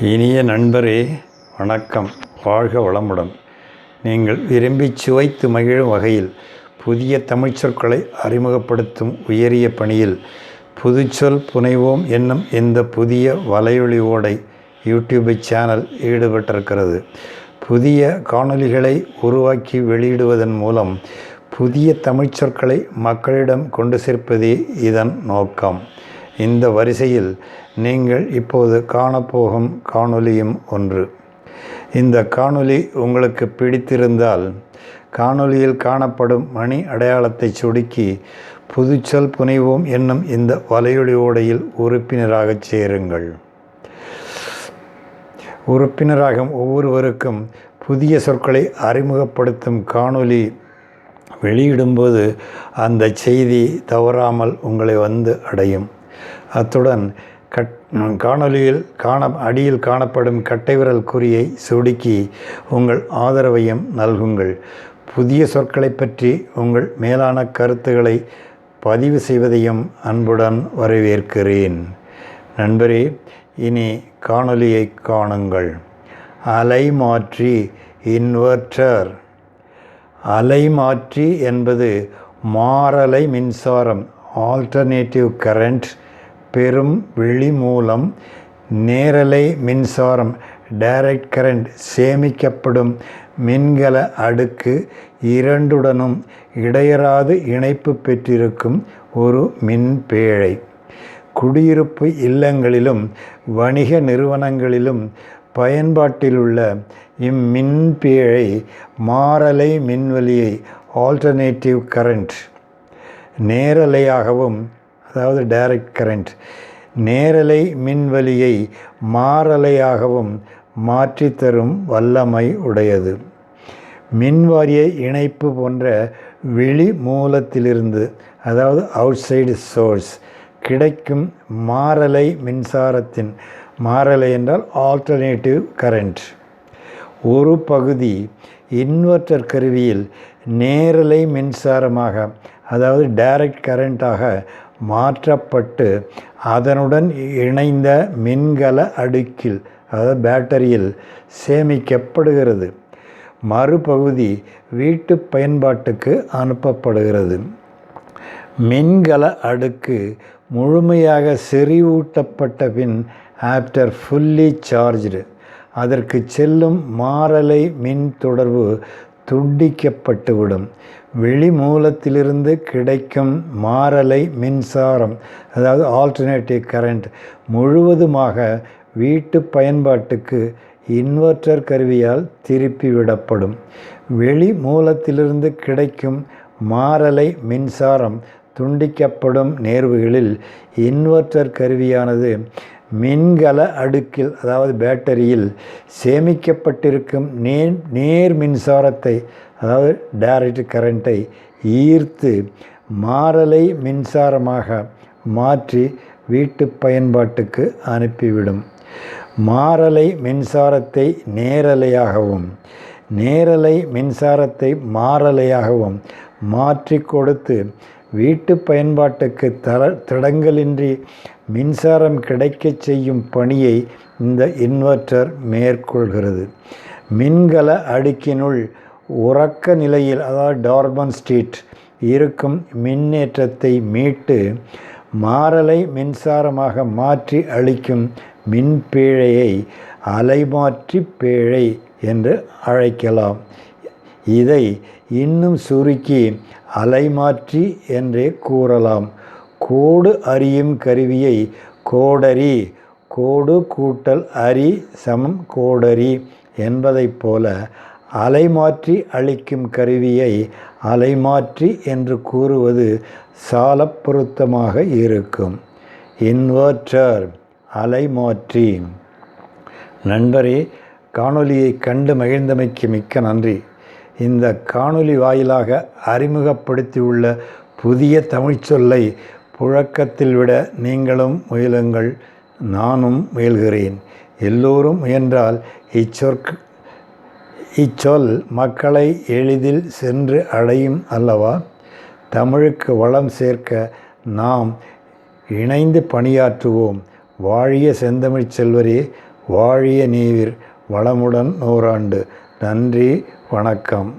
இனிய நண்பரே, வணக்கம். வாழ்க வளமுடன். நீங்கள் விரும்பி சுவைத்து மகிழும் வகையில் புதிய தமிழ்ச் சொற்களை அறிமுகப்படுத்தும் உயரிய பணியில் புதுச்சொல் புனைவோம் என்னும் இந்த புதிய வலையொலி ஓடை யூடியூப் சேனல் ஈடுபட்டிருக்கிறது. புதிய காணொளிகளை உருவாக்கி வெளியிடுவதன் மூலம் புதிய தமிழ்ச் சொற்களை மக்களிடம் கொண்டு சேர்ப்பதே இதன் நோக்கம். இந்த வரிசையில் நீங்கள் இப்போது காணப்போகும் காணொளியும் ஒன்று. இந்த காணொளி உங்களுக்கு பிடித்திருந்தால் காணொளியில் காணப்படும் மணி அடையாளத்தை சொடுக்கி புதுச்சொல் புனைவோம் என்னும் இந்த வலையொலி ஓடையில் உறுப்பினராக சேருங்கள். உறுப்பினராகும் ஒவ்வொருவருக்கும் புதிய சொற்களை அறிமுகப்படுத்தும் காணொளி வெளியிடும்போது அந்த செய்தி தவறாமல் உங்களை வந்து அடையும். அத்துடன் காணொளியில் அடியில் காணப்படும் கட்டைவிரல் குறியை சொடுக்கி உங்கள் ஆதரவையும் நல்குங்கள். புதிய சொற்களை பற்றி உங்கள் மேலான கருத்துக்களை பதிவு செய்வதையும் அன்புடன் வரவேற்கிறேன். நண்பரே, இனி காணொளியை காணுங்கள். அலைமாற்றி, இன்வெர்ட்டர். அலைமாற்றி என்பது மாறலை மின்சாரம், ஆல்டர்னேட்டிவ் கரண்ட், பெரும் வெளி மூலம், நேரலை மின்சாரம், டைரக்ட் கரண்ட், சேமிக்கப்படும் மின்கல அடுக்கு இரண்டுடனும் இடையறாது இணைப்பு பெற்றிருக்கும் ஒரு மின்பேழை. குடியிருப்பு இல்லங்களிலும் வணிக நிறுவனங்களிலும் பயன்பாட்டிலுள்ள இம்மின்பேழை மாறலை மின்வலியை, ஆல்டர்னேட்டிவ் கரண்ட், நேரலையாகவும், அதாவது டைரக்ட் கரண்ட், நேரலை மின்வலியை மாறலையாகவும் மாற்றித்தரும் வல்லமை உடையது. மின்வாரிய இணைப்பு போன்ற வெளி மூலத்திலிருந்து, அதாவது அவுட்சைடு சோர்ஸ், கிடைக்கும் மாறலை மின்சாரத்தின், மாறலை என்றால் ஆல்டர்னேட்டிவ் கரண்ட், ஒரு பகுதி இன்வெர்ட்டர் கருவியில் நேரலை மின்சாரமாக, அதாவது டைரக்ட் கரண்ட்டாக மாற்றப்பட்டு அதனுடன் இணைந்த மின்கல அடுக்கில், அதாவது பேட்டரியில் சேமிக்கப்படுகிறது. மறுபகுதி வீட்டு பயன்பாட்டுக்கு அனுப்பப்படுகிறது. மின்கல அடுக்கு முழுமையாக செறிவூட்டப்பட்ட பின், ஆஃப்டர் ஃபுல்லி சார்ஜ்டு, அதற்கு செல்லும் மாறலை மின் தொடர்பு துண்டிக்கப்பட்டுவிடும். வெளி மூலத்திலிருந்து கிடைக்கும் மாறலை மின்சாரம், அதாவது ஆல்டர்னேட்டிவ் கரண்ட், முழுவதுமாக வீட்டு பயன்பாட்டுக்கு இன்வெர்ட்டர் கருவியால் திருப்பிவிடப்படும். வெளி மூலத்திலிருந்து கிடைக்கும் மாறலை மின்சாரம் துண்டிக்கப்படும் நேர்வுகளில் இன்வெர்ட்டர் கருவியானது மின்கல அடுக்கில், அதாவது பேட்டரியில் சேமிக்கப்பட்டிருக்கும் நேர் மின்சாரத்தை, அதாவது டைரக்ட் கரண்ட்டை ஈர்த்து மாறலை மின்சாரமாக மாற்றி வீட்டு பயன்பாட்டுக்கு அனுப்பிவிடும். மாறலை மின்சாரத்தை நேரலையாகவும் நேரலை மின்சாரத்தை மாறலையாகவும் மாற்றி கொடுத்து வீட்டு பயன்பாட்டுக்கு தடங்கலின்றி மின்சாரம் கிடைக்கச் செய்யும் பணியை இந்த இன்வெர்ட்டர் மேற்கொள்கிறது. மின்கல அடுக்கினுள் உறக்க நிலையில், அதாவது டார்மன்ட் ஸ்டேட் இருக்கும் மின்னேற்றத்தை மீட்டு மாறலை மின்சாரமாக மாற்றி அளிக்கும் மின்பேழையை அலைமாற்றி பேழை என்று அழைக்கலாம். இதை இன்னும் சுருக்கி அலைமாற்றி என்றே கூறலாம். கோடு அறியும் கருவியை கோடரி, கோடு கூட்டல் அரி சமம் கோடரி என்பதைப் போல அலைமாற்றி அளிக்கும் கருவியை அலைமாற்றி என்று கூறுவது சால பொருத்தமாக இருக்கும். இன்வெர்ட்டர், அலைமாற்றி. நண்பரே, காணொளியை கண்டு மகிழ்ந்தமைக்கு மிக்க நன்றி. இந்த காணொளி வாயிலாக அறிமுகப்படுத்தியுள்ள புதிய தமிழ்ச் சொல்லை புழக்கத்தில் விட நீங்களும் முயலுங்கள், நானும் முயல்கிறேன். எல்லோரும் முயன்றால் இச்சொல் மக்களை எளிதில் சென்று அடையும் அல்லவா? தமிழுக்கு வளம் சேர்க்க நாம் இணைந்து பணியாற்றுவோம். வாழிய செந்தமிழ்ச் செல்வரே, வாழிய நீவிர் வளமுடன் 100 ஆண்டு. நன்றி, வணக்கம்.